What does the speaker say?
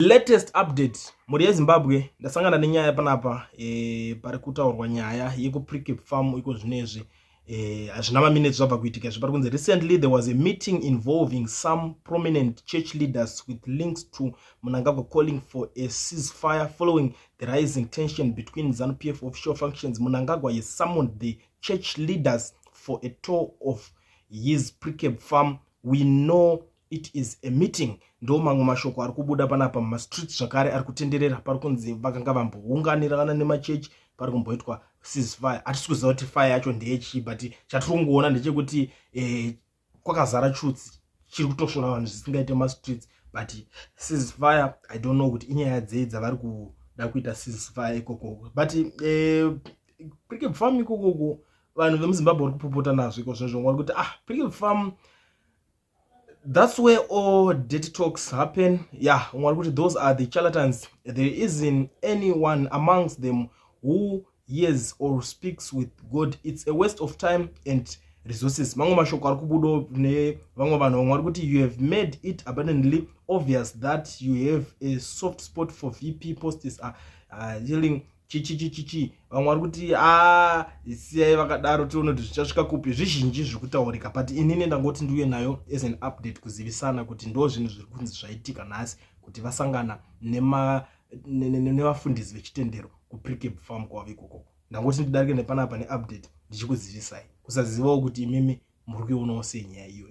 Latest update muri yeZimbabwe ndasangana nenyaya panapa pari kutaurwa nyaya yeku Precabe farm iko zvinezvi hazvina maminutes zvabva kuitika zvipari kunzi recently there was a meeting involving some prominent church leaders with links to Mnangagwa calling for a ceasefire following the rising tension between ZANU-PF official functions. Mnangagwa has summoned the church leaders for a tour of his Precabe farm. We know it is a meeting. Ndo mamwe mashoko ari kubuda panapa mumastreets zvakare ari kutenderera pari kunzi vakanga vambounganirana nemachechi pari kumboitwa ceasefire. Hatisi kuziva kuti fire yacho ndeyechi, but chatiri kungoona ndechekuti kwakazara chutsi chiri kutosvona vanhu zvisingaite mastreets, but ceasefire I don't know kuti inyaya dzei dzavari kuda kuita ceasefire ikoko, but Precabe farm ikoko vanhu vemuZimbabwe vari kupopota nazvo iko zvinezvo ngori kuti Precabe farm, that's where all dirty talks happen. Yeah, those are the charlatans. There isn't anyone amongst them who hears or speaks with God. It's a waste of time and resources. You have made it abundantly obvious that you have a soft spot for VP posters yelling chichi vamwe vari kuti siyai vakadaro tione kuti zvichasvika kupi zvizhinji zviri kutaurika, but inini ndangoti ndiuye nayo as an update kuzivisana kuti ndo zvinhu zviri kunzi zvaitika nhasi kuti vasangana nevafundisi vechitendero kuPrecabe farm kwavo ikoko. Ndangoti ndidarike nepanapa neupdate ndichikuzivisai kusazivawo kuti imimi muri kuionawo sei nyaya iyoyi.